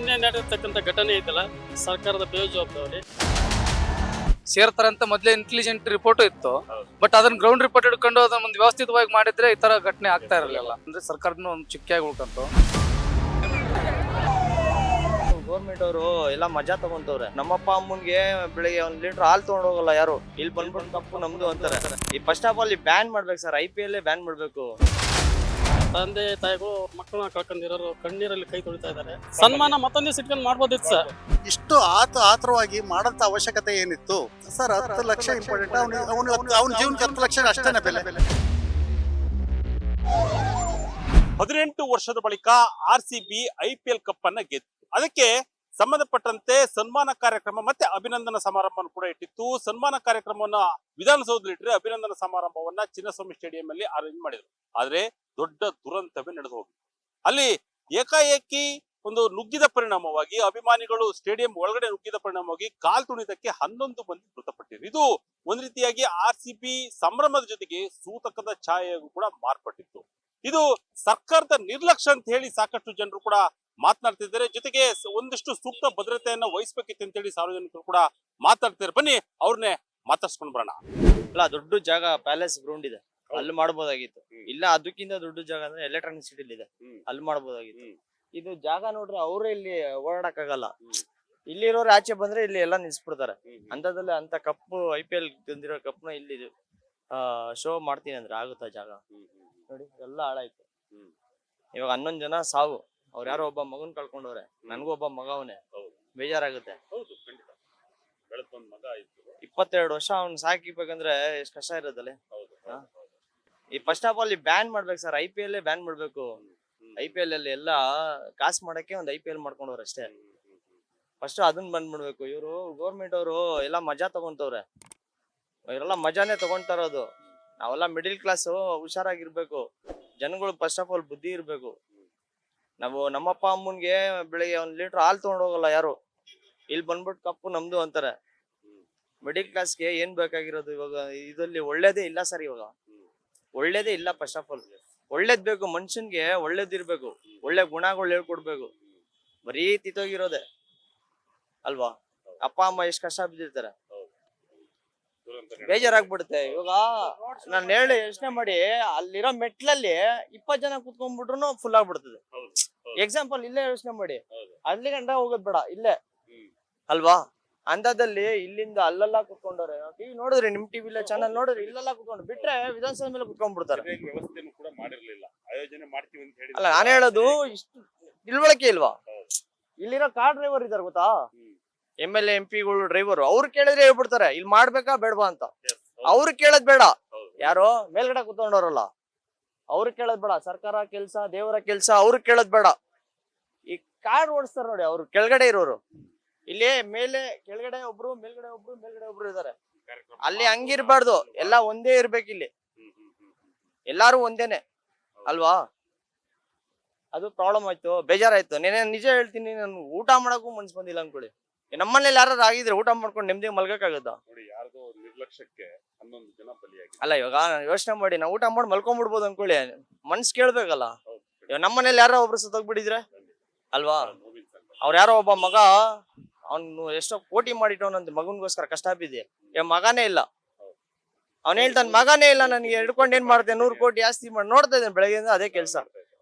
ನಿನ್ನೆ ನಡೆಯತಕ್ಕಂಥ ಘಟನೆ ಐತಲ್ಲ, ಸರ್ಕಾರದ ಬೇಜವಾಬ್ದಾರಿ. ಸೇರ್ತಾರಂತ ಮೊದಲೇ ಇಂಟೆಲಿಜೆಂಟ್ ರಿಪೋರ್ಟ್ ಇತ್ತು. ಬಟ್ ಅದನ್ನ ಗ್ರೌಂಡ್ ರಿಪೋರ್ಟ್ ಹಿಡ್ಕೊಂಡು ಅದನ್ನ ಒಂದು ವ್ಯವಸ್ಥಿತವಾಗಿ ಮಾಡಿದ್ರೆ ಈ ತರ ಘಟನೆ ಆಗ್ತಾ ಇರಲಿಲ್ಲ. ಅಂದ್ರೆ ಸರ್ಕಾರನ ಒಂದು ಚಿಕ್ಕಾಗಿ ಉಳ್ಕಂತು. ಗೌರ್ಮೆಂಟ್ ಅವರು ಎಲ್ಲ ಮಜಾ ತಗೊಂತವ್ರೆ. ನಮ್ಮಪ್ಪ ಅಮ್ಮನ್ಗೆ ಬೆಳಿಗ್ಗೆ 1 ಲೀಟರ್ ಹಾಲು ತಗೊಂಡ್ ಹೋಗಲ್ಲ ಯಾರು. ಇಲ್ಲಿ ಬಂದ್ಬಿಟ್ಟು ಕಪ್ಪು ನಮ್ದು ಅಂತಾರೆ. ಈ ಫಸ್ಟ್ ಆಫ್ ಆಲ್ ಬ್ಯಾನ್ ಮಾಡ್ಬೇಕು ಸರ್, IPL ಬ್ಯಾನ್ ಮಾಡ್ಬೇಕು. ತಂದೆ ತಾಯಿಗಳು ಮಕ್ಕಳನ್ನ ಕಳ್ಕೊಂಡಿರೋರು ಕಣ್ಣೀರಲ್ಲಿ ಕೈ ತೊಳಿತಾ ಇದ್ದಾರೆ. ಸನ್ಮಾನ ಮತ್ತೊಂದು ಸಿಟ್ಕೊಂಡು ಮಾಡ್ಬೋದಿತ್ತು ಸರ್. ಇಷ್ಟು ಆತುರವಾಗಿ ಮಾಡಂತ ಅವಶ್ಯಕತೆ ಏನಿತ್ತು ಸರ್? 10 ಲಕ್ಷ ಇಂಪಾರ್ಟೆಂಟ್. ಅವನ ಜೀವನಕ್ಕೆ 10 ಲಕ್ಷ ಅಷ್ಟೇನೆ ಬೆಲೆ. 18 ವರ್ಷದ ಬಳಿಕ RCB IPL ಕಪ್ ಅನ್ನ ಗೆದ್ದು ಅದಕ್ಕೆ ಸಂಬಂಧಪಟ್ಟಂತೆ ಸನ್ಮಾನ ಕಾರ್ಯಕ್ರಮ ಮತ್ತೆ ಅಭಿನಂದನಾ ಸಮಾರಂಭವನ್ನು ಕೂಡ ಇಟ್ಟಿತ್ತು. ಸನ್ಮಾನ ಕಾರ್ಯಕ್ರಮವನ್ನ ವಿಧಾನಸೌಧದಲ್ಲಿ ಇಟ್ಟರೆ ಅಭಿನಂದನಾ ಸಮಾರಂಭವನ್ನ ಚಿನ್ನಸ್ವಾಮಿ ಸ್ಟೇಡಿಯಂ ಅಲ್ಲಿ ಅರೇಂಜ್ ಮಾಡಿದ್ರು. ಆದ್ರೆ ದೊಡ್ಡ ದುರಂತವೇ ನಡೆದು ಹೋಗಿದೆ. ಅಲ್ಲಿ ಏಕಾಏಕಿ ಒಂದು ನುಗ್ಗಿದ ಪರಿಣಾಮವಾಗಿ ಅಭಿಮಾನಿಗಳು ಸ್ಟೇಡಿಯಂ ಒಳಗಡೆ ನುಗ್ಗಿದ ಪರಿಣಾಮವಾಗಿ ಕಾಲ್ ತುಣಿತಕ್ಕೆ 11 ಮಂದಿ ಮೃತಪಟ್ಟಿದ್ರು. ಇದು ಒಂದ್ ರೀತಿಯಾಗಿ RCB ಸಂಭ್ರಮದ ಜೊತೆಗೆ ಸೂತಕದ ಛಾಯೆಗೂ ಕೂಡ ಮಾರ್ಪಟ್ಟಿತ್ತು. ಇದು ಸರ್ಕಾರದ ನಿರ್ಲಕ್ಷ್ಯ ಅಂತ ಹೇಳಿ ಸಾಕಷ್ಟು ಜನರು ಕೂಡ ಮಾತನಾಡ್ತಿದ್ದಾರೆ. ಜೊತೆಗೆ ಒಂದಿಷ್ಟು ಸೂಕ್ತ ಭದ್ರತೆಯನ್ನ ವಹಿಸ್ಬೇಕಿತ್ತು ಅಂತ ಹೇಳಿ ಸಾರ್ವಜನಿಕರು ಕೂಡ ಮಾತಾಡ್ತಿದ್ದಾರೆ. ಬನ್ನಿ ಅವ್ರನ್ನೇ ಮಾತಾಡ್ಸ್ಕೊಂಡ್ ಬರೋಣ. ಅಲ್ಲ, ದೊಡ್ಡ ಜಾಗ ಪ್ಯಾಲೇಸ್ ಗ್ರೌಂಡ್ ಇದೆ, ಅಲ್ಲಿ ಮಾಡ್ಬೋದಾಗಿತ್ತು. ಇಲ್ಲ ಅದಕ್ಕಿಂತ ದೊಡ್ಡ ಜಾಗ ಅಂದ್ರೆ ಎಲೆಕ್ಟ್ರಾನಿಕ್ ಸಿಟಿ ಇದೆ, ಅಲ್ಲಿ ಮಾಡ್ಬೋದಾಗಿತ್ತು. ಇದು ಜಾಗ ನೋಡ್ರೆ ಅವರೇ ಇಲ್ಲಿ ಓಡಾಡಕ್ ಆಗಲ್ಲ. ಇಲ್ಲಿರೋರು ಆಚೆ ಬಂದ್ರೆ ಇಲ್ಲಿ ಎಲ್ಲ ನಿಲ್ಸ್ಬಿಡ್ತಾರೆ. ಅಂತದ್ರಲ್ಲಿ ಅಂತ ಕಪ್ಪು IPL ತಂದಿರೋ ಕಪ್ನ ಇಲ್ಲಿ ಶೋ ಮಾಡ್ತೀನಿ ಅಂದ್ರೆ ಆಗುತ್ತಾ ಜಾಗ? ನೋಡಿ ಎಲ್ಲ ಹಾಳಾಯ್ತು. ಇವಾಗ 11 ಜನ ಸಾವು. ಅವ್ರು ಯಾರೋ ಒಬ್ಬ ಮಗನ್ ಕಳ್ಕೊಂಡವ್ರೆ. ನನ್ಗೂ ಒಬ್ಬ ಮಗ ಅವನೇ. ಬೇಜಾರಾಗುತ್ತೆ. 22 ವರ್ಷ ಅವ್ನ್ ಸಾಕಿಬೇಕಂದ್ರೆ ಎಷ್ಟ್ ಕಷ್ಟ ಇರೋದಲ್ಲ. ಈ ಫಸ್ಟ್ ಆಫ್ ಆಲ್ ಬ್ಯಾನ್ ಮಾಡ್ಬೇಕು ಸರ್, IPL ಬ್ಯಾನ್ ಮಾಡ್ಬೇಕು. IPL ಅಲ್ಲಿ ಎಲ್ಲ ಕಾಸು ಮಾಡಕ್ಕೆ ಒಂದು IPL ಮಾಡ್ಕೊಂಡವ್ರೆ ಅಷ್ಟೇ. ಫಸ್ಟ್ ಅದನ್ನ ಬಂದ್ ಮಾಡ್ಬೇಕು. ಇವರು ಗೌರ್ಮೆಂಟ್ ಅವರು ಎಲ್ಲ ಮಜಾ ತಗೊಂತವ್ರೆ. ಇವರೆಲ್ಲ ಮಜಾನೇ ತಗೊಂತಾ ಇರೋದು. ನಾವೆಲ್ಲ ಮಿಡಿಲ್ ಕ್ಲಾಸ್ ಹುಷಾರಾಗಿರ್ಬೇಕು. ಜನಗಳು ಫಸ್ಟ್ ಆಫ್ ಆಲ್ ಬುದ್ಧಿ ಇರ್ಬೇಕು. ನಾವು ನಮ್ಮಪ್ಪ ಅಮ್ಮನ್ಗೆ ಬೆಳಿಗ್ಗೆ 1 ಲೀಟರ್ ಹಾಲು ತಗೊಂಡ್ ಹೋಗಲ್ಲ ಯಾರು. ಇಲ್ಲಿ ಬಂದ್ಬಿಟ್ಟು ಕಪ್ಪು ನಮ್ದು ಅಂತಾರೆ. ಮಿಡಿಲ್ ಕ್ಲಾಸ್ಗೆ ಏನ್ ಬೇಕಾಗಿರೋದು ಇವಾಗ? ಇದಲ್ಲಿ ಒಳ್ಳೇದೇ ಇಲ್ಲ ಸರ್. ಇವಾಗ ಒಳ್ಳೇದೇ ಇಲ್ಲ. ಫಸ್ಟ್ ಆಫ್ ಆಲ್ ಒಳ್ಳೇದ್ ಬೇಕು. ಮನುಷ್ಯನ್ಗೆ ಒಳ್ಳೇದಿರ್ಬೇಕು, ಒಳ್ಳೆ ಗುಣಗಳು ಹೇಳ್ಕೊಡ್ಬೇಕು. ಬರೀ ತಿತ್ತೋಗಿರೋದೆ ಅಲ್ವಾ? ಅಪ್ಪ ಅಮ್ಮ ಎಷ್ಟ್ ಕಷ್ಟ ಬಿದ್ದಿರ್ತಾರೆ. ಬೇಜಾರಾಗ್ಬಿಡುತ್ತೆ. ಇವಾಗ ನಾನು ಹೇಳಿ ಯೋಚನೆ ಮಾಡಿ, ಅಲ್ಲಿರೋ ಮೆಟ್ಲಲ್ಲಿ 20 ಜನ ಕುತ್ಕೊಂಡ್ಬಿಟ್ರು ಫುಲ್ ಆಗ್ಬಿಡ್ತದೆ. ಎಕ್ಸಾಂಪಲ್ ಇಲ್ಲೇ ಯೋಚನೆ ಮಾಡಿ, ಅಲ್ಲಿ ಗಂಟ ಹೋಗೋದ್ ಬೇಡ, ಇಲ್ಲೇ ಅಲ್ವಾ? ಅಂಥದ್ದಲ್ಲಿ ಇಲ್ಲಿಂದ ಅಲ್ಲೆಲ್ಲ ಕುತ್ಕೊಂಡವ್ರೆ. ಟಿವಿ ನೋಡಿದ್ರಿ, ನಿಮ್ ಟಿವಿಲ ಚಾನಲ್ ನೋಡಿದ್ರಿ, ಇಲ್ಲೆಲ್ಲ ಕುತ್ಕೊಂಡು ಬಿಟ್ರೆ ವಿಧಾನಸೌಧ ಮೇಲೆ ಕುತ್ಕೊಂಡ್ಬಿಡ್ತಾರೆ. ಅಲ್ಲ, ನಾನು ಹೇಳೋದು ಇಷ್ಟು ತಿಳುವಳಿಕೆ ಇಲ್ವಾ? ಇಲ್ಲಿರೋ ಕಾರ್ ಡ್ರೈವರ್ ಇದಾರೆ ಗೊತ್ತಾ? MLA MP ಗಳು ಡ್ರೈವರು, ಅವ್ರು ಕೇಳಿದ್ರೆ ಹೇಳ್ಬಿಡ್ತಾರೆ ಇಲ್ಲಿ ಮಾಡ್ಬೇಕಾ ಬೇಡವಾ ಅಂತ. ಅವ್ರು ಕೇಳದ್ ಬೇಡ. ಯಾರೋ ಮೇಲ್ಗಡೆ ಕುತ್ಕೊಂಡವ್ರಲ್ಲ ಅವ್ರು ಕೇಳದ್ ಬೇಡ. ಸರ್ಕಾರ ಕೆಲ್ಸ, ದೇವರ ಕೆಲ್ಸ ಅವ್ರು ಕೇಳದ್ ಬೇಡ. ಈ ಕಾರ್ ಓಡಿಸ್ತಾರ ನೋಡಿ, ಅವ್ರು ಕೆಳಗಡೆ ಇರೋರು. ಇಲ್ಲಿ ಮೇಲೆ ಕೆಳಗಡೆ ಒಬ್ರು, ಮೇಲ್ಗಡೆ ಒಬ್ರು, ಮೇಲ್ಗಡೆ ಒಬ್ರು ಇದಾರೆ. ಅಲ್ಲಿ ಹಂಗಿರ್ಬಾರ್ದು. ಎಲ್ಲ ಒಂದೇ ಇರ್ಬೇಕು. ಇಲ್ಲಿ ಎಲ್ಲಾರು ಒಂದೇನೆ ಅಲ್ವಾ? ಅದು ಪ್ರಾಬ್ಲಮ್ ಆಯ್ತು. ಬೇಜಾರಾಯ್ತು. ನಿಜ ಹೇಳ್ತೀನಿ, ನಾನು ಊಟ ಮಾಡಕ್ಕೂ ಮನ್ಸ್ ಬಂದಿಲ್ಲ ಅನ್ಕೊಳ್ಳಿ. ನಮ್ಮನೇಲಿ ಯಾರು ಆಗಿದ್ರೆ ಊಟ ಮಾಡ್ಕೊಂಡು ನೆಮ್ಮದಿ ಮಲ್ಗಕ್ಕಾಗತ್ತಾ? ಅಲ್ಲ, ಇವಾಗ ಯೋಚನೆ ಮಾಡಿ, ನಾವು ಊಟ ಮಾಡಿ ಮಲ್ಕೊಂಡ್ಬಿಡ್ಬೋದು ಅನ್ಕೊಳ್ಳಿ, ಮನ್ಸ್ ಕೇಳ್ಬೇಕಲ್ಲ. ಇವಾಗ ನಮ್ಮನೇಲಿ ಯಾರೋ ಒಬ್ರು ಸತ್ತೋಗ್ಬಿಟ್ಟಿದ್ರೆ ಅಲ್ವಾ? ಅವ್ರ ಯಾರೋ ಒಬ್ಬ ಮಗ, ಅವ್ನು ಎಷ್ಟೋ ಕೋಟಿ ಮಾಡಿಟ್ಟವನಂತ ಮಗನ್ಗೋಸ್ಕರ ಕಷ್ಟ ಬಿದ್ದೆ. ಇವಾಗ ಮಗನೇ ಇಲ್ಲ. ಅವ್ನ ಹೇಳ್ತಾನೆ ಮಗನೇ ಇಲ್ಲ, ನನಗೆ ಹಿಡ್ಕೊಂಡು ಏನ್ ಮಾಡ್ತೇನೆ, 100 ಕೋಟಿ ಆಸ್ತಿ ಮಾಡಿ ನೋಡ್ತಾ ಇದ್ದೇನೆ ಬೆಳಗ್ಗೆಯಿಂದ ಅದೇ ಕೆಲ್ಸ.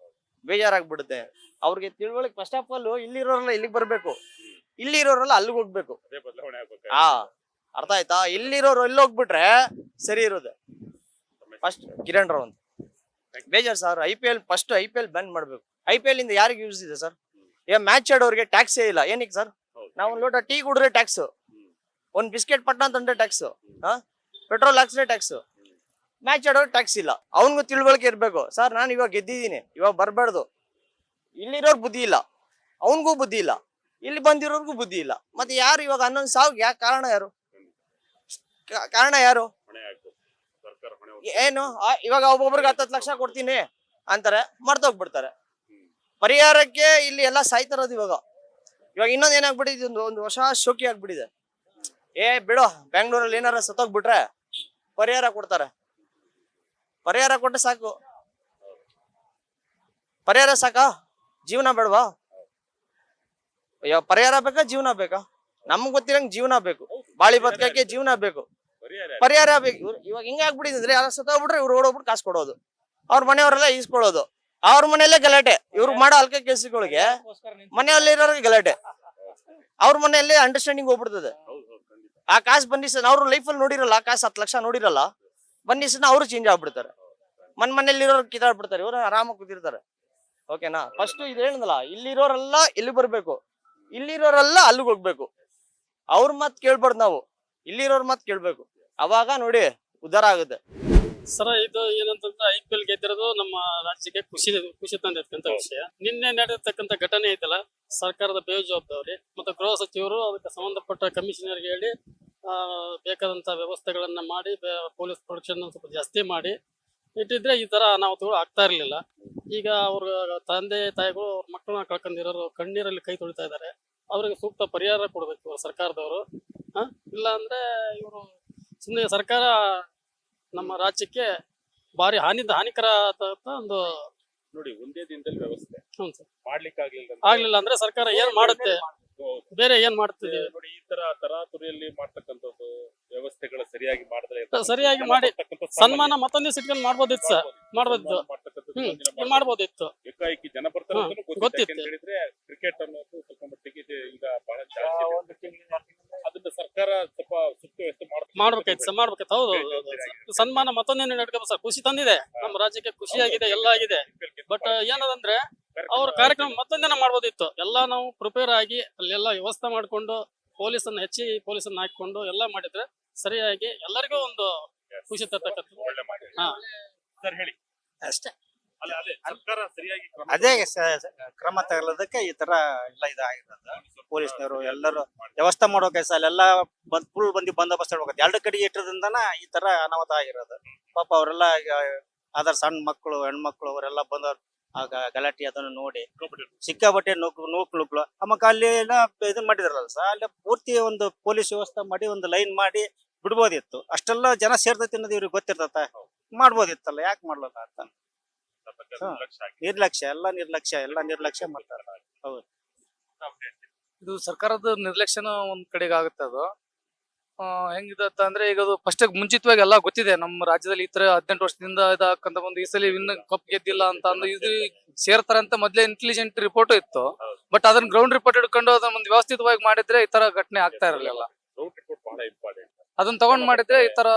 ಬೇಜಾರಾಗ್ಬಿಡುತ್ತೆ. ಅವ್ರಿಗೆ ತಿಳುವಳಿಕೆ ಫಸ್ಟ್ ಆಫ್ ಆಲ್ ಇಲ್ಲಿರೋರೆಲ್ಲ ಇಲ್ಲಿಗೆ ಬರ್ಬೇಕು, ಇಲ್ಲಿರೋರೆಲ್ಲ ಅಲ್ಲಿಗೆ ಹೋಗ್ಬೇಕು. ಅರ್ಥ ಆಯ್ತಾ? ಇಲ್ಲಿರೋರು ಎಲ್ಲಿ ಹೋಗ್ಬಿಟ್ರೆ ಸರಿ ಇರೋದೆ. ಫಸ್ಟ್ ಕಿರಣ್ ರಾವ್ ಅಂತ ಬೇಜಾರ್ ಸರ್. ಫಸ್ಟ್ IPL ಬ್ಯಾನ್ ಮಾಡ್ಬೇಕು. IPL ಇಂದ ಯಾರಿಗೆ ಯೂಸ್ ಇದೆ ಸರ್? ಈಗ ಮ್ಯಾಚ್ ಆಡೋರಿಗೆ ಟ್ಯಾಕ್ಸೇ ಇಲ್ಲ. ಏನಕ್ಕೆ ಸರ್? ನಾವು ಒಂದು ಲೋಟ ಟೀ ಕುಡಿದ್ರೆ ಟ್ಯಾಕ್ಸ್, ಒಂದ್ ಬಿಸ್ಕೆಟ್ ಪಟ್ನ ತಂದ್ರೆ ಟ್ಯಾಕ್ಸ್, ಪೆಟ್ರೋಲ್ ಹಾಕ್ಸಿದ್ರೆ ಟ್ಯಾಕ್ಸ್. ಮ್ಯಾಚ್ ಆಡೋರು ಟ್ಯಾಕ್ಸ್ ಇಲ್ಲ. ಅವನ್ಗೂ ತಿಳುವಳಿಕೆ ಇರ್ಬೇಕು. ಸರ್ ನಾನು ಇವಾಗ ಗೆದ್ದಿದ್ದೀನಿ, ಇವಾಗ ಬರ್ಬಾರ್ದು. ಇಲ್ಲಿರೋರ್ ಬುದ್ಧಿ ಇಲ್ಲ, ಅವನ್ಗೂ ಬುದ್ಧಿ ಇಲ್ಲ, ಇಲ್ಲಿ ಬಂದಿರೋರ್ಗೂ ಬುದ್ಧಿ ಇಲ್ಲ. ಮತ್ತೆ ಯಾರು ಇವಾಗ 11 ಸಾವಿಗೆ ಯಾಕೆ ಕಾರಣ? ಯಾರು ಏನು? ಇವಾಗ ಒಬ್ಬೊಬ್ರಿಗೆ 10 ಲಕ್ಷ ಕೊಡ್ತೀನಿ ಅಂತಾರೆ, ಮರ್ತೋಗ್ಬಿಡ್ತಾರೆ. ಪರಿಹಾರಕ್ಕೆ ಇಲ್ಲಿ ಎಲ್ಲ ಸಾಯ್ತಾರದು. ಇವಾಗ ಇನ್ನೊಂದ್ ಏನಾಗ್ಬಿಟ್ಟಿದೆ, ಒಂದು ಹೊಸ ಶೋಕಿ ಆಗ್ಬಿಟ್ಟಿದೆ. ಬಿಡು, ಬೆಂಗಳೂರಲ್ಲಿ ಏನಾರ ಸತ್ತೋಗ್ಬಿಟ್ರೆ ಪರಿಹಾರ ಕೊಡ್ತಾರೆ. ಪರಿಹಾರ ಕೊಟ್ಟರೆ ಸಾಕು. ಪರಿಹಾರ ಸಾಕಾ? ಜೀವನ ಬೇಡವಾ? ಪರಿಹಾರ ಬೇಕಾ ಜೀವನ ಬೇಕಾ? ನಮ್ಗ್ ಗೊತ್ತಿರಂಗ್ ಜೀವನ ಬೇಕು, ಬಾಳಿ ಬದುಕಕ್ಕೆ ಜೀವನ ಬೇಕು, ಪರಿಹಾರ ಬೇಕು. ಇವಾಗ ಹಿಂಗ ಆಗ್ಬಿಟ್ಟಿದ್ರೆ ಯಾರ ಸತ್ತೋಗ್ಬಿಟ್ರೆ ಇವ್ರು ಓಡೋಗ್ಬಿಟ್ಟು ಕಾಸು ಕೊಡೋದು, ಅವ್ರ ಮನೆಯವರೆಲ್ಲ ಈಸ್ಕೊಳ್ಳೋದು, ಅವ್ರ ಮನೆಯಲ್ಲೇ ಗಲಾಟೆ. ಇವ್ರು ಮಾಡೋ ಅಲ್ಕೆ ಕೆಲ್ಸಗಳಿಗೆ ಮನೆಯಲ್ಲಿ ಇರೋರಿಗೆ ಗಲಾಟೆ, ಅವ್ರ ಮನೆಯಲ್ಲಿ ಅಂಡರ್ಸ್ಟ್ಯಾಂಡಿಂಗ್ ಹೋಗ್ಬಿಡ್ತದೆ. ಆ ಕಾಸು ಬಂದಿಸ ಅವ್ರ ಲೈಫಲ್ಲಿ ನೋಡಿರಲ್ಲ, ಆ ಕಾಸು 10 ಲಕ್ಷ ನೋಡಿರಲ್ಲ, ಬಂದಿಸನ ಅವರು ಚೇಂಜ್ ಆಗ್ಬಿಡ್ತಾರೆ. ಮನೇಲಿ ಇರೋರು ಕಿತ್ತಾಡ್ಬಿಡ್ತಾರೆ, ಇವ್ರು ಆರಾಮಾಗಿ ಕೂತಿರ್ತಾರೆ. ಓಕೆನಾ? ಫಸ್ಟ್ ಇದು ಹೇಳಿದ್ನಲ್ಲ, ಇಲ್ಲಿರೋರೆಲ್ಲ ಇಲ್ಲಿ ಬರ್ಬೇಕು, ಇಲ್ಲಿರೋರೆಲ್ಲ ಅಲ್ಲಿಗೆ ಹೋಗ್ಬೇಕು. ಅವ್ರ ಮಾತ್ ಕೇಳ್ಬಾರ್ದು ನಾವು, ಇಲ್ಲಿರೋರ್ ಮಾತ್ ಕೇಳ್ಬೇಕು. ಅವಾಗ ನೋಡಿ ಉದ್ಧಾರ ಆಗುತ್ತೆ. ಸರ ಇದು ಏನಂತಂದ್ರೆ IPL ಗೆದ್ದಿರೋದು ನಮ್ಮ ರಾಜ್ಯಕ್ಕೆ ಖುಷಿ ತಂದಿರ್ತಕ್ಕಂಥ ವಿಷಯ. ನಿನ್ನೆ ನಡೆದಿರ್ತಕ್ಕಂಥ ಘಟನೆ ಐತಲ್ಲ, ಸರ್ಕಾರದ ಬೇಜವಾಬ್ದಾರಿ ಮತ್ತು ಗೃಹ ಸಚಿವರು ಅದಕ್ಕೆ ಸಂಬಂಧಪಟ್ಟ ಕಮಿಷನರ್ಗೆ ಹೇಳಿ ಬೇಕಾದಂತ ವ್ಯವಸ್ಥೆಗಳನ್ನ ಮಾಡಿ ಪೊಲೀಸ್ ಪ್ರೊಟೆಕ್ಷನ್ ಸ್ವಲ್ಪ ಜಾಸ್ತಿ ಮಾಡಿ ಇಟ್ಟಿದ್ರೆ ಈ ತರ ಅನಾಹುತಗಳು ಆಗ್ತಾ ಇರ್ಲಿಲ್ಲ. ಈಗ ಅವ್ರ ತಂದೆ ತಾಯಿಗಳು ಅವ್ರ ಮಕ್ಕಳನ್ನ ಕಳ್ಕೊಂಡಿರೋರು ಕಣ್ಣೀರಲ್ಲಿ ಕೈ ತೊಳಿತಾ ಇದ್ದಾರೆ. ಅವ್ರಿಗೆ ಸೂಕ್ತ ಪರಿಹಾರ ಕೊಡ್ಬೇಕು ಸರ್ಕಾರದವರು. ಇಲ್ಲ ಅಂದ್ರೆ ಇವರು ಸುಮ್ಮನೆ ಸರ್ಕಾರ ನಮ್ಮ ರಾಜ್ಯಕ್ಕೆ ಭಾರಿ ಹಾನಿಕರ ಒಂದು ನೋಡಿ, ಒಂದೇ ದಿನದಲ್ಲಿ ವ್ಯವಸ್ಥೆ ಹ್ಞೂ ಸರ್ ಮಾಡ್ಲಿಕ್ಕೆ ಆಗ್ಲಿಲ್ಲ ಅಂದ್ರೆ ಸರ್ಕಾರ ಏನ್ ಮಾಡುತ್ತೆ, ಬೇರೆ ಏನ್ ಮಾಡ್ತಿದೆ ನೋಡಿ. ಈ ತರ ತರಾತುರಿಯಲ್ಲಿ ಮಾಡ್ತಕ್ಕಂಥದ್ದು ವ್ಯವಸ್ಥೆಗಳು ಸರಿಯಾಗಿ ಮಾಡಿದ್ರೆ ಸರಿಯಾಗಿ ಮಾಡಿ ಸನ್ಮಾನ ಮತ್ತೊಂದು ಸಿಟ್ಕೊಂಡು ಮಾಡ್ಬೋದಿತ್ತು ಸರ್, ಮಾಡ್ಬೋದಿತ್ತು. ಮಾಡ್ಬೋದಿತ್ತು. ಏಕಾಏಕಿ ಜನ ಬರ್ತಾರೆ ಗೊತ್ತಿತ್ತು. ಹೇಳಿದ್ರೆ ಕ್ರಿಕೆಟ್ ಅನ್ನೋದು ಸ್ವಲ್ಪ ಮಟ್ಟಿಗೆ ಈಗ ಬಹಳ ಜಾಸ್ತಿ. ಅದನ್ನ ಸರ್ಕಾರ ಸ್ವಲ್ಪ ಸೂಕ್ತ ವ್ಯವಸ್ಥೆ ಮಾಡ್ಬೇಕಾಯ್ತು ಸರ್, ಮಾಡ್ಬೇಕಾಯ್ತು. ಹೌದು, ಸನ್ಮಾನ ಮತ್ತೊಂದೇನು ನಡ್ಕೋಬೇಕು ಸರ್, ಖುಷಿ ತಂದಿದೆ, ನಮ್ಮ ರಾಜ್ಯಕ್ಕೆ ಖುಷಿ ಆಗಿದೆ, ಎಲ್ಲ ಆಗಿದೆ. ಬಟ್ ಏನದಂದ್ರೆ ಅವ್ರ ಕಾರ್ಯಕ್ರಮ ಮತ್ತೊಂದಿನ ಮಾಡ್ಬೋದಿತ್ತು. ಎಲ್ಲ ನಾವು ಪ್ರಿಪೇರ್ ಆಗಿ ಅಲ್ಲೆಲ್ಲ ವ್ಯವಸ್ಥೆ ಮಾಡ್ಕೊಂಡು ಪೊಲೀಸನ್ನ ಪೊಲೀಸನ್ನ ಹಾಕೊಂಡು ಎಲ್ಲ ಮಾಡಿದ್ರೆ ಸರಿಯಾಗಿ ಎಲ್ಲರಿಗೂ ಒಂದು ಖುಷಿ ತರ್ತಕ್ಕಂಥ. ಸರ್ ಹೇಳಿ ಅಷ್ಟೇ. ಅದೇ ಸರ್ಕಾರ ಸರಿಯಾಗಿ ಅದೇ ಕ್ರಮ ತಗೊಳ್ಳೋದಕ್ಕೆ ಈ ತರ ಎಲ್ಲ ಇದಾಗಿರೋದು. ಪೊಲೀಸ್ನವರು ಎಲ್ಲರೂ ವ್ಯವಸ್ಥೆ ಮಾಡೋ ಕೆಲಸ ಅಲ್ಲೆಲ್ಲ ಫುಲ್ ಬಂದೋಬಸ್ತ್ ಇಡ್ಬೇಕು. 2 ಕಡೆ ಇಟ್ಟಿರೋದ್ರಿಂದನ ಈ ತರ ಅನಾಹುತ ಆಗಿರೋದು. ಪಾಪ ಅವರೆಲ್ಲ ಅದರ ಸಣ್ಣ ಮಕ್ಕಳು ಹೆಣ್ಮಕ್ಳು ಅವರೆಲ್ಲ ಬಂದವ್ರು ಆಗ ಗಲಾಟೆ ಅದನ್ನು ನೋಡಿ ಸಿಕ್ಕಾಬಟ್ಟೆ ನೂಕ್ಲು ಆಮೇಲೆ ಅಲ್ಲಿ ಇದನ್ನ ಮಾಡಿದ್ರಲ್ಲ ಸರ್, ಅಲ್ಲಿ ಪೂರ್ತಿ ಒಂದು ಪೊಲೀಸ್ ವ್ಯವಸ್ಥೆ ಮಾಡಿ ಒಂದು ಲೈನ್ ಮಾಡಿ ಬಿಡ್ಬೋದಿತ್ತು. ಅಷ್ಟೆಲ್ಲ ಜನ ಸೇರ್ತೈತಿ ಅನ್ನೋದು ಇವ್ರಿಗೆ ಗೊತ್ತಿರ್ತತ, ಮಾಡ್ಬೋದಿತ್ತಲ್ಲ, ಯಾಕೆ ಮಾಡ್ಲಲ್ಲ ಅಂತ. ನಿರ್ಲಕ್ಷ್ಯ ಮಾಡ್ತಾರೆ. ಹೌದು, ಇದು ಸರ್ಕಾರದ ನಿರ್ಲಕ್ಷ್ಯನ ಒಂದ್ ಕಡೆಗೆ ಆಗುತ್ತೆ. ಅದು ಹೆಂಗಿದೆ ಅಂದ್ರೆ ಈಗ ಅದು ಫಸ್ಟ್ ಮುಂಚಿತವಾಗಿ ಎಲ್ಲ ಗೊತ್ತಿದೆ ನಮ್ಮ ರಾಜ್ಯದಲ್ಲಿ ಈ ತರ 18 ವರ್ಷದಿಂದ ಇದಾಕಂತ ಒಂದು ಈ ಸಲ ವಿನ್ ಕಪ್ ಗೆದ್ದಿಲ್ಲ ಅಂತ ಅಂದು ಇದು ಸೇರ್ತಾರೆ ಅಂತ ಮೊದ್ಲೇ ಇಂಟೆಲಿಜೆಂಟ್ ರಿಪೋರ್ಟ್ ಇತ್ತು. ಬಟ್ ಅದನ್ನ ಗ್ರೌಂಡ್ ರಿಪೋರ್ಟ್ ಹಿಡ್ಕೊಂಡು ಅದನ್ನ ಒಂದು ವ್ಯವಸ್ಥಿತವಾಗಿ ಮಾಡಿದ್ರೆ ಈ ತರ ಘಟನೆ ಆಗ್ತಾ ಇರಲಿಲ್ಲ. ಅದನ್ನ ತಗೊಂಡ್ ಮಾಡಿದ್ರೆ ಈ ತರ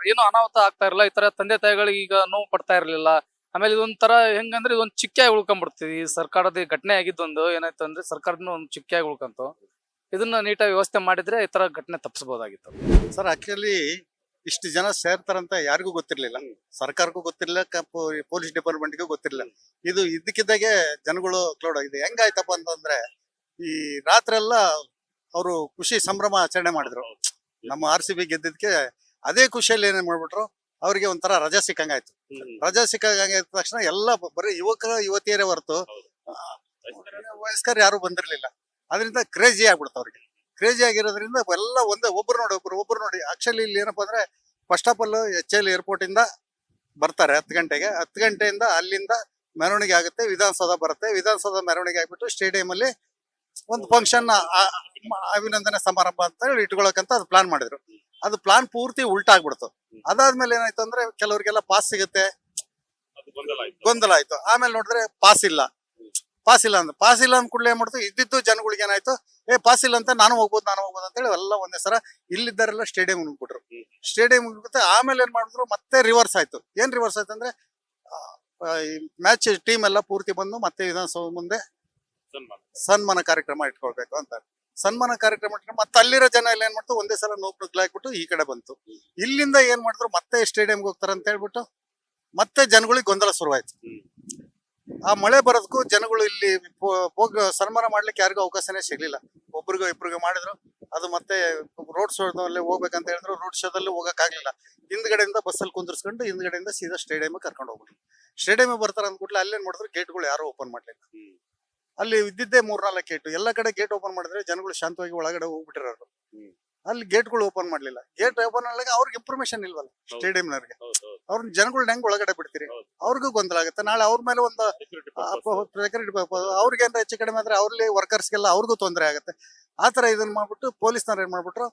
ಏನು ಅನಾಹುತ ಆಗ್ತಾ ಇರಲಿಲ್ಲ. ಈ ತರ ತಂದೆ ತಾಯಿಗಳಿಗೆ ಈಗ ನೋವು ಪಡ್ತಾ ಇರ್ಲಿಲ್ಲ. ಆಮೇಲೆ ಇದೊಂಥರ ಹೆಂಗಂದ್ರೆ ಇದೊಂದು ಚಿಕ್ಕಾಗಿ ಉಳ್ಕೊಂಡ್ಬಿಡ್ತೀವಿ. ಈ ಸರ್ಕಾರದ ಘಟನೆ ಆಗಿದ್ದೊಂದು ಏನಾಯ್ತು ಅಂದ್ರೆ ಸರ್ಕಾರದಿಂದ ಒಂದು ಚಿಕ್ಕಾಗಿ ಉಳ್ಕೊಂತು. ಇದನ್ನ ನೀಟಾಗಿ ವ್ಯವಸ್ಥೆ ಮಾಡಿದ್ರೆ ಈ ತರ ಘಟನೆ ತಪ್ಪಿಸಬಹುದಾಗಿತ್ತು. ಸರ್ ಆಕ್ಚುಲಿ ಇಷ್ಟು ಜನ ಸೇರ್ತಾರಂತ ಯಾರಿಗೂ ಗೊತ್ತಿರ್ಲಿಲ್ಲ, ಸರ್ಕಾರಕ್ಕೂ ಗೊತ್ತಿರ್ಲಿಲ್ಲ, ಪೊಲೀಸ್ ಡಿಪಾರ್ಟ್ಮೆಂಟ್ಗೂ ಗೊತ್ತಿರ್ಲಿಲ್ಲ. ಇದು ಇದ್ದಕ್ಕಿದ್ದಾಗೆ ಜನಗಳು ಕ್ಲೌಡ್ ಆಗಿದೆ. ಹೆಂಗಾಯ್ತಪ್ಪ ಅಂತಂದ್ರೆ ಈ ರಾತ್ರಿ ಎಲ್ಲ ಅವರು ಖುಷಿ ಸಂಭ್ರಮ ಆಚರಣೆ ಮಾಡಿದ್ರು. ನಮ್ಮ RCB ಗೆದ್ದಿದ್ಕೆ ಅದೇ ಖುಷಿಯಲ್ಲಿ ಏನೇನ್ ಮಾಡ್ಬಿಟ್ರು, ಅವ್ರಿಗೆ ಒಂಥರ ರಜಾ ಸಿಕ್ಕಂಗಾಯ್ತು. ರಜಾ ಸಿಕ್ಕಂಗಾಯ್ತ ತಕ್ಷಣ ಎಲ್ಲ ಬರೀ ಯುವತಿಯರೇ ಹೊರತು ವಯಸ್ಕರು ಯಾರು ಬಂದಿರ್ಲಿಲ್ಲ. ಅದರಿಂದ ಕ್ರೇಜಿ ಆಗ್ಬಿಡ್ತು ಅವ್ರಿಗೆ. ಕ್ರೇಜಿ ಆಗಿರೋದ್ರಿಂದ ಎಲ್ಲ ಒಂದೇ ಒಬ್ರು ನೋಡಿ. ಆಕ್ಚುಲಿ ಇಲ್ಲಿ ಏನಪ್ಪಾ ಅಂದ್ರೆ first of all HL airport ಇಂದ ಬರ್ತಾರೆ 10 ಗಂಟೆಗೆ. 10 ಗಂಟೆಯಿಂದ ಅಲ್ಲಿಂದ ಮೆರವಣಿಗೆ ಆಗುತ್ತೆ, ವಿಧಾನಸೌಧ ಬರುತ್ತೆ. ವಿಧಾನಸೌಧ ಮೆರವಣಿಗೆ ಆಗ್ಬಿಟ್ಟು ಸ್ಟೇಡಿಯಂ ಅಲ್ಲಿ ಒಂದು ಫಂಕ್ಷನ್ ಅಭಿನಂದನೆ ಸಮಾರಂಭ ಅಂತ ಹೇಳಿ ಇಟ್ಕೊಳಕಂತ ಅದು ಪ್ಲಾನ್ ಮಾಡಿದ್ರು. ಅದು ಪ್ಲಾನ್ ಪೂರ್ತಿ ಉಲ್ಟಾ ಆಗ್ಬಿಡ್ತು. ಅದಾದ್ಮೇಲೆ ಏನಾಯ್ತು ಅಂದ್ರೆ ಕೆಲವರಿಗೆಲ್ಲ ಪಾಸ್ ಸಿಗುತ್ತೆ, ಗೊಂದಲ ಆಯ್ತು. ಆಮೇಲೆ ನೋಡಿದ್ರೆ ಪಾಸ್ ಇಲ್ಲ ಅಂದ್ ಕೂಡಲೇ ಏನ್ ಮಾಡ್ತು, ಇದ್ದಿದ್ದು ಜನಗಳಿಗೆ ಏನಾಯ್ತು, ಪಾಸ್ ಇಲ್ಲ ಅಂತ ನಾನು ಹೋಗ್ಬೋದು ಅಂತ ಹೇಳಿ ಎಲ್ಲ ಒಂದೇ ಸರ ಇಲ್ಲಿದ್ದಾರೆಲ್ಲ ಸ್ಟೇಡಿಯಂ ಮುಗ್ಬಿಟ್ರು. ಸ್ಟೇಡಿಯಂ ಮುಗ್ಬಿಟ್ಟು ಆಮೇಲೆ ಏನ್ ಮಾಡಿದ್ರು, ಮತ್ತೆ ರಿವರ್ಸ್ ಆಯ್ತು. ಏನ್ ರಿವರ್ಸ್ ಆಯ್ತು ಅಂದ್ರೆ ಮ್ಯಾಚ್ ಟೀಮ್ ಎಲ್ಲ ಪೂರ್ತಿ ಬಂದು ಮತ್ತೆ ವಿಧಾನಸೌಧ ಮುಂದೆ ಸನ್ಮಾನ ಕಾರ್ಯಕ್ರಮ ಇಟ್ಕೊಳ್ಬೇಕು ಅಂತ. ಸನ್ಮಾನ ಕಾರ್ಯಕ್ರಮ ಮತ್ತೆ ಅಲ್ಲಿರೋ ಜನ ಎಲ್ಲ ಏನ್ ಮಾಡ್ತು, ಒಂದೇ ಸಲ ನುಗ್ಲಾಕ್ಬಿಟ್ಟು ಈ ಕಡೆ ಬಂತು. ಇಲ್ಲಿಂದ ಏನ್ ಮಾಡಿದ್ರು, ಮತ್ತೆ ಸ್ಟೇಡಿಯಂಗೆ ಹೋಗ್ತಾರ ಅಂತ ಹೇಳ್ಬಿಟ್ಟು ಮತ್ತೆ ಜನಗಳಿಗೆ ಗೊಂದಲ ಶುರುವಾಯ್ತು. ಆ ಮಳೆ ಬರೋದಕ್ಕೂ ಜನಗಳು ಇಲ್ಲಿ ಸನ್ಮಾನ ಮಾಡ್ಲಿಕ್ಕೆ ಯಾರಿಗೂ ಅವಕಾಶನೇ ಸಿಗ್ಲಿಲ್ಲ. ಒಬ್ರಿಗೂ ಇಬ್ರಿಗೂ ಮಾಡಿದ್ರು. ಅದು ಮತ್ತೆ ರೋಡ್ ಶೋದಲ್ಲಿ ಹೋಗ್ಬೇಕಂತ ಹೇಳಿದ್ರು, ರೋಡ್ ಶೋದಲ್ಲಿ ಹೋಗಕ್ ಆಗ್ಲಿಲ್ಲ. ಹಿಂದ್ಗಡೆಯಿಂದ ಬಸ್ಸಲ್ಲಿ ಕುಂದಿರ್ಸ್ಕೊಂಡು ಹಿಂದ್ಗಡೆಯಿಂದ ಸೀದಾ ಸ್ಟೇಡಿಯಂ ಕರ್ಕೊಂಡು ಹೋಗ್ಬಿಟ್ಟು ಸ್ಟೇಡಿಯಂ ಬರ್ತಾರ ಅಂದ್ಬಿಟ್ಲೆ ಅಲ್ಲೇನ್ ಮಾಡಿದ್ರು, ಗೇಟ್ಗಳು ಯಾರು ಓಪನ್ ಮಾಡ್ಲಿಲ್ಲ. ಅಲ್ಲಿ ಇದ್ದಿದ್ದೇ 3-4 ಗೇಟ್. ಎಲ್ಲ ಕಡೆ ಗೇಟ್ ಓಪನ್ ಮಾಡಿದ್ರೆ ಜನಗಳು ಶಾಂತವಾಗಿ ಒಳಗಡೆ ಹೋಗ್ಬಿಟ್ಟಿರೋರು. ಅಲ್ಲಿ ಗೇಟ್ಗಳು ಓಪನ್ ಮಾಡ್ಲಿಲ್ಲ. ಗೇಟ್ ಓಪನ್ ಆದಾಗ ಅವ್ರಿಗೆ ಇನ್ಫಾರ್ಮೇಶನ್ ಇಲ್ವಲ್ಲ ಸ್ಟೇಡಿಯಂನವ್ರಿಗೆ. ಅವ್ರನ್ನ ಜನಗಳು ಹೆಂಗ್ ಒಳಗಡೆ ಬಿಡ್ತೀರಿ? ಅವ್ರಿಗೂ ಗೊಂದಲ ಆಗುತ್ತೆ. ನಾಳೆ ಅವ್ರ ಮೇಲೆ ಒಂದು ಅವ್ರಿಗೆ ಏನಾರ ಹೆಚ್ಚು ಕಡಿಮೆ ಆದ್ರೆ ಅವ್ರಲ್ಲಿ ವರ್ಕರ್ಸ್ಗೆಲ್ಲ ಅವ್ರಿಗೂ ತೊಂದರೆ ಆಗುತ್ತೆ. ಆತರ ಇದನ್ನ ಮಾಡ್ಬಿಟ್ಟು ಪೊಲೀಸ್ನವ್ರು ಏನ್ ಮಾಡ್ಬಿಟ್ರು,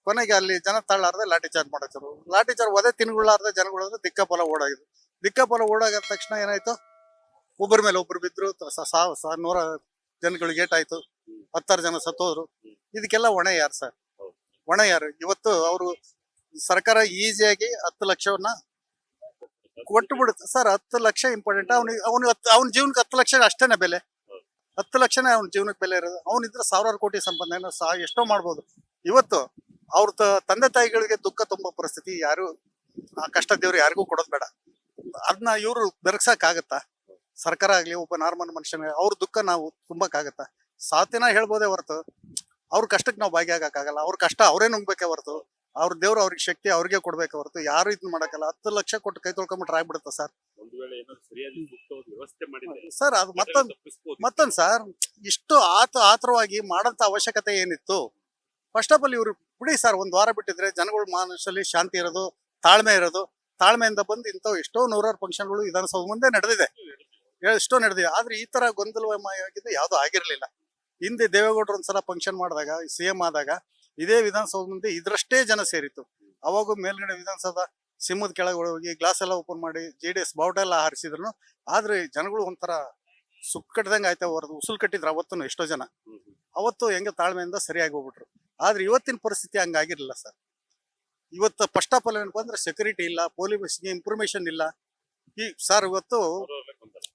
ಕೊನೆಗೆ ಅಲ್ಲಿ ಜನ ತಾಳಾರ್ದೆ ಲಾಠಿ ಚಾರ್ಜ್ ಮಾಡಾಕ್ತಾರೆ. ಲಾಠಿ ಚಾರ್ಜ್ ಒದೆ ತಿನ್ಗುಳಾರ್ದೆ ಜನಗಳು ದಿಕ್ಕಾಪಲ ಓಡಾಗಿದ್ರು. ದಿಕ್ಕಾಪಲ ಓಡಾಗ ತಕ್ಷಣ ಏನಾಯ್ತು, ಒಬ್ಬರ ಮೇಲೆ ಒಬ್ರು ಬಿದ್ರು, 100 ಜನಗಳಿಗೆ ಏಟಾಯ್ತು, 10 ಜನ ಸತ್ತೋದ್ರು. ಇದಕ್ಕೆಲ್ಲ ಹೊಣೆ ಯಾರು ಸರ್? ಹೊಣೆ ಯಾರು? ಇವತ್ತು ಅವರು ಸರ್ಕಾರ ಈಸಿಯಾಗಿ 10 ಲಕ್ಷವನ್ನ ಕೊಟ್ಟು ಬಿಡುತ್ತೆ ಸರ್. 10 ಲಕ್ಷ ಇಂಪಾರ್ಟೆಂಟ್. ಅವನ ಜೀವನಕ್ಕೆ 10 ಲಕ್ಷ ಅಷ್ಟೇನೆ ಬೆಲೆ. 10 ಲಕ್ಷನೇ ಅವ್ನ ಜೀವನಕ್ಕೆ ಬೆಲೆ ಇರೋದು. ಅವನಿದ್ರೆ 1000 ಕೋಟಿ ಸಂಪಾದನೆ ಎಷ್ಟೋ ಮಾಡ್ಬೋದು. ಇವತ್ತು ಅವ್ರ ತಂದೆ ತಾಯಿಗಳಿಗೆ ದುಃಖ ತುಂಬೋ ಪರಿಸ್ಥಿತಿ ಯಾರು, ಆ ಕಷ್ಟ ದೇವ್ರು ಯಾರಿಗೂ ಕೊಡೋದು ಬೇಡ. ಅದನ್ನ ಇವ್ರು ಬೆರಗ್ಸಕ್ ಆಗತ್ತಾ? ಸರ್ಕಾರ ಆಗ್ಲಿ, ಒಬ್ಬ ನಾರ್ಮಲ್ ಮನುಷ್ಯನ ಅವ್ರ ದುಃಖ ನಾವು ತುಂಬಕ್ಕಾಗತ್ತಾ? ಸಾತಿನ ಹೇಳ್ಬೋದೇ ಹೊರತು ಅವ್ರ ಕಷ್ಟಕ್ಕೆ ನಾವು ಭಾಗಿಯಾಗಕ್ಕಾಗಲ್ಲ. ಅವ್ರ ಕಷ್ಟ ಅವರೇ ನುಂಗ್ಬೇಕೇ ಹೊರತು, ಅವ್ರ ದೇವ್ರು ಅವ್ರಿಗೆ ಶಕ್ತಿ ಅವ್ರಿಗೆ ಕೊಡ್ಬೇಕೆ ಹೊರತು ಯಾರು ಇದನ್ನ ಮಾಡಕ್ಕಲ್ಲ. 10 ಲಕ್ಷ ಕೊಟ್ಟು ಕೈ ತೊಳ್ಕೊಂಬಿಟ್ರೆ ಆಗ್ಬಿಡುತ್ತೆ ಸರ್. ಸರ್ ಅದು ಮತ್ತೊಂದು ಸರ್, ಇಷ್ಟು ಆತರವಾಗಿ ಮಾಡಂತ ಅವಶ್ಯಕತೆ ಏನಿತ್ತು? ಫಸ್ಟ್ ಆಫ್ ಆಲ್ ಇವ್ರು ಬಿಡಿ ಸರ್, 1 ವಾರ ಬಿಟ್ಟಿದ್ರೆ ಜನಗಳು ಮನಸ್ಸಲ್ಲಿ ಶಾಂತಿ ಇರೋದು, ತಾಳ್ಮೆ ಇರೋದು. ತಾಳ್ಮೆಯಿಂದ ಬಂದು ಇಂಥವು ಎಷ್ಟೋ 100 ಫಂಕ್ಷನ್ಗಳು ವಿಧಾನಸೌಧ ಮುಂದೆ ನಡೆದಿದೆ, ಎಷ್ಟೋ ನಡೆದಿದೆ. ಆದ್ರೆ ಈ ತರ ಗೊಂದಲಮಯವಾಗಿದ್ದು ಯಾವ್ದು ಆಗಿರ್ಲಿಲ್ಲ. ಹಿಂದೆ ದೇವೇಗೌಡರು ಒಂದ್ಸಲ ಫಂಕ್ಷನ್ ಮಾಡಿದಾಗ, CM ಆದಾಗ ಇದೇ ವಿಧಾನಸೌಧ ಮುಂದೆ ಇದ್ರಷ್ಟೇ ಜನ ಸೇರಿತ್ತು. ಅವಾಗ ಮೇಲ್ಗಡೆ ವಿಧಾನಸೌಧ ಸಿಂಹದ ಕೆಳಗೆ ಹೋಗಿ ಗ್ಲಾಸ್ ಎಲ್ಲ ಓಪನ್ ಮಾಡಿ JDS ಬಾವುಟ ಎಲ್ಲ ಹಾರಿಸಿದ್ರು. ಆದ್ರೆ ಜನಗಳು ಒಂಥರ ಸುಕ್ ಕಟ್ಟದಂಗೆ ಆಯ್ತಾ ಹೊರದು ಉಸುಲ್ ಕಟ್ಟಿದ್ರು ಅವತ್ತು ಎಷ್ಟೋ ಜನ. ಅವತ್ತು ಹೆಂಗೆ ತಾಳ್ಮೆಯಿಂದ ಸರಿಯಾಗಿ ಹೋಗ್ಬಿಟ್ರು. ಆದ್ರೆ ಇವತ್ತಿನ ಪರಿಸ್ಥಿತಿ ಹಂಗಾಗಿರ್ಲಿಲ್ಲ ಸರ್. ಇವತ್ತು ಫಸ್ಟ್ ಆಫ್ ಆಲ್ ಏನಪ್ಪ ಅಂದ್ರೆ ಸೆಕ್ಯೂರಿಟಿ ಇಲ್ಲ, ಪೊಲೀಸ್ಗೆ ಇನ್ಫಾರ್ಮೇಶನ್ ಇಲ್ಲ. ಈ ಸರ್ ಇವತ್ತು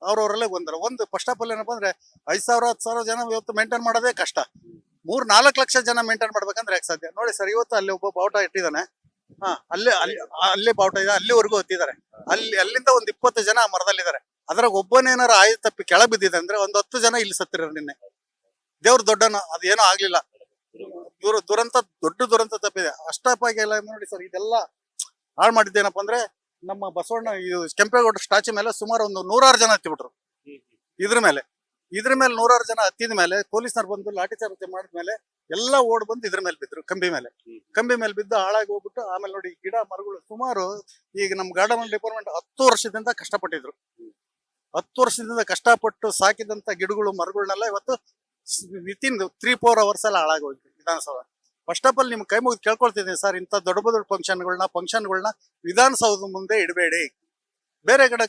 ಅವ್ರವರಲ್ಲೇ ಒಂದು ಫಸ್ಟ್ ಆಫ್ ಆಲ್ ಏನಪ್ಪ ಅಂದ್ರೆ 5,000 10,000 ಜನ ಇವತ್ತು ಮೇಂಟೈನ್ ಮಾಡೋದೇ ಕಷ್ಟ. 3-4 ಲಕ್ಷ ಜನ ಮೇಂಟೈನ್ ಮಾಡ್ಬೇಕಂದ್ರೆ ಯಾಕೆ ಸಾಧ್ಯ? ನೋಡಿ ಸರ್, ಇವತ್ತು ಅಲ್ಲಿ ಒಬ್ಬ ಬಾವುಟ ಇಟ್ಟಿದ್ದಾನೆ, ಅಲ್ಲೇ ಬಾವುಟ ಇದೆ, ಅಲ್ಲಿವರೆಗೂ ಹೊತ್ತಿದ್ದಾರೆ. ಅಲ್ಲಿಂದ ಒಂದು 20 ಜನ ಆ ಮರದಲ್ಲಿದ್ದಾರೆ. ಅದ್ರಾಗ ಒಬ್ಬನೇನಾರ ಆಯುಧ ತಪ್ಪಿ ಕೆಳಗೆ ಬಿದ್ದಿದೆ ಅಂದ್ರೆ ಒಂದು 10 ಜನ ಇಲ್ಲಿ ಸತ್ತಿರ. ನಿನ್ನೆ ದೇವ್ರ ದೊಡ್ಡನ ಅದೇನೋ ಆಗ್ಲಿಲ್ಲ. ದೊಡ್ಡ ದುರಂತ ತಪ್ಪಿದೆ. ಅಷ್ಟಪ್ಪಾಗಿ ಎಲ್ಲ ನೋಡಿ ಸರ್, ಇದೆಲ್ಲ ಹಾಳು ಮಾಡಿದ್ದೇನಪ್ಪ ಅಂದ್ರೆ ನಮ್ಮ ಬಸವಣ್ಣ ಕೆಂಪೇಗೌಡ ಸ್ಟ್ಯಾಚು ಮೇಲೆ ಸುಮಾರು ಒಂದು 100 ಜನ ಹತ್ತಿಬಿಟ್ರು. ಇದ್ರ ಮೇಲೆ 100 ಜನ ಹತ್ತಿದ ಮೇಲೆ ಪೊಲೀಸ್ನವ್ರು ಬಂದು ಲಾಠಿ ಚಾರ್ಜ್ ಮಾಡಿದ್ಮೇಲೆ ಎಲ್ಲ ಓಡ್ ಬಂದು ಇದ್ರ ಮೇಲೆ ಬಿದ್ರು, ಕಂಬಿ ಮೇಲೆ ಬಿದ್ದು ಹಾಳಾಗಿ ಹೋಗ್ಬಿಟ್ಟು. ಆಮೇಲೆ ನೋಡಿ ಗಿಡ ಮರಗಳು ಸುಮಾರು ಈಗ ನಮ್ಮ ಗಾರ್ಡನ್ ಡಿಪಾರ್ಟ್ಮೆಂಟ್ 10 ವರ್ಷದಿಂದ ಕಷ್ಟಪಟ್ಟಿದ್ರು. 10 ವರ್ಷದಿಂದ ಕಷ್ಟಪಟ್ಟು ಸಾಕಿದಂತ ಗಿಡಗಳು ಮರಗಳನ್ನೆಲ್ಲ ಇವತ್ತು ವಿತಿನ್ 3-4 ಅವರ್ಸ್ ಎಲ್ಲ ಹಾಳಾಗಿ ಹೋಯ್ತು ವಿಧಾನಸೌಧ. ಫಸ್ಟ್ ಆಫ್ ಆಲ್ ನಿಮ್ ಕೈ ಮುಗಿದು ಕೇಳ್ಕೊಳ್ತಿದ್ದೀನಿ ಸರ್, ಇಂಥ ದೊಡ್ಡ ಫಂಕ್ಷನ್ಗಳನ್ನ ವಿಧಾನಸೌಧ ಮುಂದೆ ಇಡಬೇಡಿ. ಬೇರೆ ಕಡೆ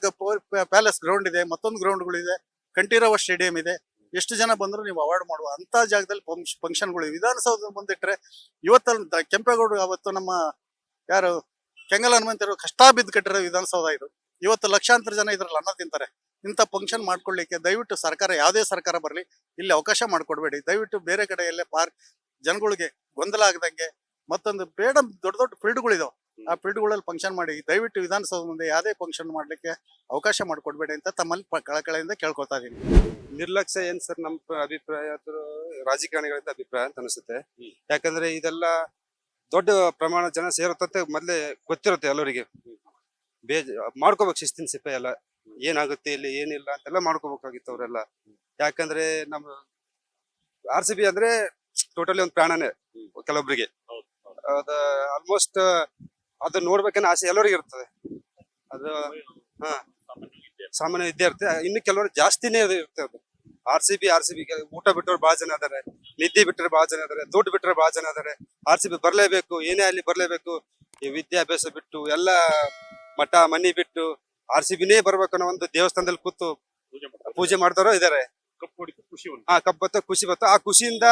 ಪ್ಯಾಲೇಸ್ ಗ್ರೌಂಡ್ ಇದೆ, ಮತ್ತೊಂದು ಗ್ರೌಂಡ್ಗಳಿದೆ, ಕಂಠೀರವ ಸ್ಟೇಡಿಯಂ ಇದೆ. ಎಷ್ಟು ಜನ ಬಂದ್ರು ನೀವು ಅವಾಯ್ಡ್ ಮಾಡುವ ಅಂತ ಜಾಗದಲ್ಲಿ ಫಂಕ್ಷನ್ಗಳು ವಿಧಾನಸೌಧ ಮುಂದಿಟ್ರೆ ಇವತ್ತಲ್ಲಿ ಕೆಂಪೇಗೌಡ ಅವತ್ತು ನಮ್ಮ ಯಾರು ಕೆಂಗಲ್ ಹನುಮಂತರು ಕಷ್ಟ ಬಿದ್ದು ಕಟ್ಟಿರೋ ವಿಧಾನಸೌಧ ಇದು. ಇವತ್ತು ಲಕ್ಷಾಂತರ ಜನ ಇದ್ರಲ್ಲಿ ಅನ್ನ ತಿಂತಾರೆ. ಇಂಥ ಫಂಕ್ಷನ್ ಮಾಡ್ಕೊಳ್ಳಿಕ್ಕೆ ದಯವಿಟ್ಟು ಸರ್ಕಾರ, ಯಾವುದೇ ಸರ್ಕಾರ ಬರಲಿ, ಇಲ್ಲಿ ಅವಕಾಶ ಮಾಡಿಕೊಡ್ಬೇಡಿ. ದಯವಿಟ್ಟು ಬೇರೆ ಕಡೆ ಎಲ್ಲೇ ಪಾರ್ಕ್ ಜನಗಳಿಗೆ ಗೊಂದಲ ಆಗದಂಗೆ ಮತ್ತೊಂದು ಬೇಡ ದೊಡ್ಡ ಫೀಲ್ಡ್ಗಳಿದಾವೆ, ಆ ಫೀಲ್ಡ್ಗಳಲ್ಲಿ ಫಂಕ್ಷನ್ ಮಾಡಿ. ದಯವಿಟ್ಟು ವಿಧಾನಸೌಧ ಮುಂದೆ ಯಾವುದೇ ಫಂಕ್ಷನ್ ಮಾಡ್ಲಿಕ್ಕೆ ಅವಕಾಶ ಮಾಡಿಕೊಡ್ಬೇಡಿ ಅಂತ ತಮ್ಮಲ್ಲಿ ಕಳಕಳಿಯಿಂದ ಕೇಳ್ಕೊತಾ ಇದೀನಿ. ನಿರ್ಲಕ್ಷ್ಯ ಏನ್ ಸರ್, ನಮ್ಮ ಅಭಿಪ್ರಾಯ ರಾಜಕಾರಣಿಗಳಿಂದ ಅಭಿಪ್ರಾಯ ಅಂತ ಅನಿಸುತ್ತೆ. ಯಾಕಂದ್ರೆ ಇದೆಲ್ಲ ದೊಡ್ಡ ಪ್ರಮಾಣ ಜನ ಸೇರುತ್ತಂತೆ ಮೊದ್ಲೇ ಗೊತ್ತಿರುತ್ತೆ ಎಲ್ಲರಿಗೆ. ಮಾಡ್ಕೋಬೇಕು ಶಿಸ್ತಿನ ಸಿಪ್ಪೆ ಎಲ್ಲ, ಏನಾಗುತ್ತೆ ಇಲ್ಲಿ ಏನಿಲ್ಲ ಅಂತೆಲ್ಲ ಮಾಡ್ಕೋಬೇಕಾಗಿತ್ತು ಅವರೆಲ್ಲ. ಯಾಕಂದ್ರೆ ನಮ್ಮ RCB ಅಂದ್ರೆ ಟೋಟಲಿ ಒಂದು ಪ್ರಾಣನೇ ಕೆಲವೊಬ್ರಿಗೆ. ಅದ ಆಲ್ಮೋಸ್ಟ್ ಅದು ನೋಡ್ಬೇಕನ್ನೋ ಆಸೆ ಎಲ್ಲರಿಗೂ ಇರ್ತದೆ. ಅದು ಸಾಮಾನ್ಯ ಇದ್ದೇ ಇರುತ್ತೆ. ಇನ್ನು ಕೆಲವರು ಜಾಸ್ತಿನೇ ಇರುತ್ತೆ. ಅದು RCB ಊಟ ಬಿಟ್ಟವ್ರು ಬಹಳ ಜನ ಅದಾರೆ, ನಿದ್ದೆ ಬಿಟ್ಟರೆ ಬಹಳ ಜನ ಅದಾರೆ, ದುಡ್ಡು ಬಿಟ್ಟರೆ ಬಹಳ ಜನ ಅದಾರೆ. RCB ಬರ್ಲೇಬೇಕು, ಏನೇ ಅಲ್ಲಿ ಬರ್ಲೇಬೇಕು. ಈ ವಿದ್ಯಾಭ್ಯಾಸ ಬಿಟ್ಟು ಎಲ್ಲ ಮಠ ಮನಿ ಬಿಟ್ಟು RCBನೇ ಬರ್ಬೇಕು ಅನ್ನೋ ಒಂದು ದೇವಸ್ಥಾನದಲ್ಲಿ ಕೂತು ಪೂಜೆ ಮಾಡ್ತಾರೋ ಇದಾರೆ. ಕಪ್ಪು ಖುಷಿ ಬತ್ತು, ಆ ಖುಷಿಯಿಂದ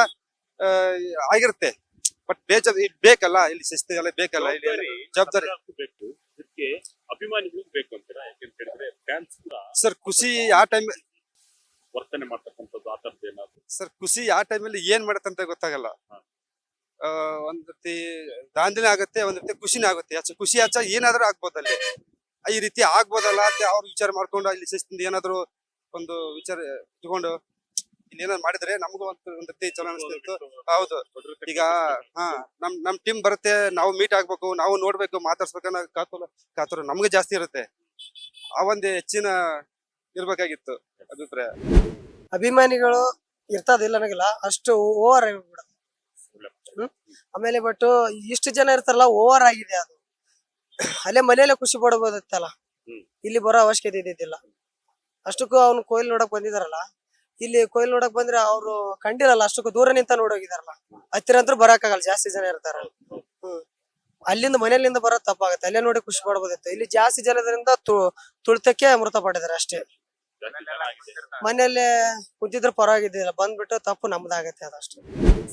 ಆಗಿರುತ್ತೆ. ಬಟ್ ಬೇಕಲ್ಲ, ಇಲ್ಲಿ ಶಿಸ್ತು ಎಲ್ಲ ಬೇಕಲ್ಲ, ಇಲ್ಲಿ ಜವಾಬ್ದಾರಿ ಅಭಿಮಾನಿಗಳು ಬೇಕು ಅಂತೀರಾ? ಯಾಕಂತ ಹೇಳಿದ್ರೆ ಫ್ಯಾನ್ಸ್ ಸರ್ ಖುಷಿ ಆ ಟೈಮ್ ವರ್ತನೆ ಮಾಡ್ತಕ್ಕಂಥದ್ದು ಆ ಥರದ್ದು ಏನಾದ್ರು ಸರ್, ಖುಷಿ ಆ ಟೈಮಲ್ಲಿ ಏನ್ ಮಾಡತ್ತಂತ ಗೊತ್ತಾಗಲ್ಲ. ಒಂದ್ ರೀತಿ ದಾಂಧಲೆ ಆಗುತ್ತೆ, ಒಂದ್ ರೀತಿ ಖುಷಿನೇ ಆಗುತ್ತೆ. ಖುಷಿ ಹಚ್ಚ ಏನಾದ್ರೂ ಆಗ್ಬೋದು ಅಲ್ಲಿ, ಈ ರೀತಿ ಆಗ್ಬೋದಲ್ಲ ಅಂತ ಅವ್ರು ವಿಚಾರ ಮಾಡ್ಕೊಂಡು ಇಲ್ಲಿ ಶಿಸ್ತಿಂದ ಏನಾದ್ರು ಒಂದು ವಿಚಾರ ಇಟ್ಕೊಂಡು ಇಲ್ಲಿ ಏನಾದ್ರು ಮಾಡಿದ್ರೆ ನಮಗೂ ಒಂದ್ ರೀತಿ ಚಲೋ ಅನಿಸ್ತಿತ್ತು. ಹೌದು, ಈಗ ನಮ್ ಟೀಮ್ ಬರುತ್ತೆ, ನಾವು ಮೀಟ್ ಆಗ್ಬೇಕು, ನಾವು ನೋಡ್ಬೇಕು, ಮಾತಾಡ್ಸ್ಬೇಕನ್ನೋ ಕಾತುರ ನಮ್ಗೆ ಜಾಸ್ತಿ ಇರುತ್ತೆ. ಆ ಒಂದು ಹೆಚ್ಚಿನ ಇರ್ಬೇಕಾಗಿತ್ತು ಅಭಿಪ್ರಾಯ. ಅಭಿಮಾನಿಗಳು ಇರ್ತದಿಲ್ಲ ನನಗಿಲ್ಲ, ಅಷ್ಟು ಓವರ್ ಆಗಿಬಿಡ. ಆಮೇಲೆ ಬಟ್ ಇಷ್ಟು ಜನ ಇರ್ತಾರಲ್ಲ ಓವರ್ ಆಗಿದೆ ಅದು. ಅಲ್ಲೇ ಮನೆಯಲ್ಲೇ ಖುಷಿ ಪಡಬಹುದಿತ್ತಲ್ಲ, ಇಲ್ಲಿ ಬರೋ ಅವಶ್ಯಕತೆ ಇದ್ದಿದ್ದಿಲ್ಲ. ಅಷ್ಟಕ್ಕೂ ಅವ್ನು ಕೊಯ್ಲು ನೋಡಕ್ ಬಂದಿದಾರಲ್ಲ, ಇಲ್ಲಿ ಕೊಯ್ಲು ನೋಡಕ್ ಬಂದ್ರೆ ಅವ್ರು ಕಂಡಿರಲ್ಲ, ಅಷ್ಟಕ್ಕೂ ದೂರ ನಿಂತ ನೋಡೋಗಿದಾರಲ್ಲ. ಹತ್ತಿರ ಅಂತೂ ಬರಕ್ಕಾಗಲ್ಲ, ಜಾಸ್ತಿ ಜನ ಇರ್ತಾರ. ಅಲ್ಲಿಂದ ಮನೆಯಲ್ಲಿಂದ ಬರೋದ್ ತಪ್ಪಾಗತ್ತೆ, ಅಲ್ಲೇ ನೋಡಿ ಖುಷಿ ಪಡ್ಬೋದಿತ್ತು. ಇಲ್ಲಿ ಜಾಸ್ತಿ ಜನದಿಂದ ತುಳಿತಕ್ಕೆ ಮೃತಪಟ್ಟಿದ್ದಾರೆ ಅಷ್ಟೇ. ಮನೆಯಲ್ಲೇ ಕುಂತಿದ್ರೆ ಪರವಾಗಿದ್ದಿಲ್ಲ, ಬಂದ್ಬಿಟ್ಟು ತಪ್ಪು ನಮ್ದಾಗತ್ತೆ ಅದಷ್ಟೇ.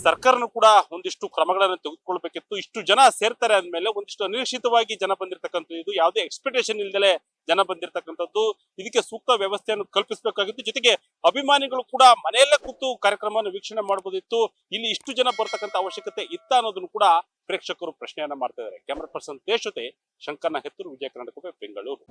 ಸರ್ಕಾರನು ಕೂಡ ಒಂದಿಷ್ಟು ಕ್ರಮಗಳನ್ನು ತೆಗೆದುಕೊಳ್ಬೇಕಿತ್ತು. ಇಷ್ಟು ಜನ ಸೇರ್ತಾರೆ ಅಂದ್ಮೇಲೆ ಒಂದಿಷ್ಟು ಅನಿರೀಕ್ಷಿತವಾಗಿ ಜನ ಬಂದಿರತಕ್ಕಂಥದ್ದು, ಇದು ಯಾವುದೇ ಎಕ್ಸ್ಪೆಕ್ಟೇಷನ್ ಇಲ್ದಲೆ ಜನ ಬಂದಿರತಕ್ಕಂಥದ್ದು. ಇದಕ್ಕೆ ಸೂಕ್ತ ವ್ಯವಸ್ಥೆಯನ್ನು ಕಲ್ಪಿಸಬೇಕಾಗಿತ್ತು. ಜೊತೆಗೆ ಅಭಿಮಾನಿಗಳು ಕೂಡ ಮನೆಯಲ್ಲೇ ಕೂತು ಕಾರ್ಯಕ್ರಮವನ್ನು ವೀಕ್ಷಣೆ ಮಾಡಬಹುದಿತ್ತು. ಇಲ್ಲಿ ಇಷ್ಟು ಜನ ಬರ್ತಕ್ಕಂಥ ಅವಶ್ಯಕತೆ ಇತ್ತ ಅನ್ನೋದನ್ನು ಕೂಡ ಪ್ರೇಕ್ಷಕರು ಪ್ರಶ್ನೆಯನ್ನ ಮಾಡ್ತಾ ಇದ್ದಾರೆ. ಕ್ಯಾಮರಾ ಪರ್ಸನ್ ತೇಜ್ ಜೊತೆ ಶಂಕರ್ನ ಹೆತ್ತೂರು, ವಿಜಯ ಕರ್ನಾಟಕ, ಬೆಂಗಳೂರು.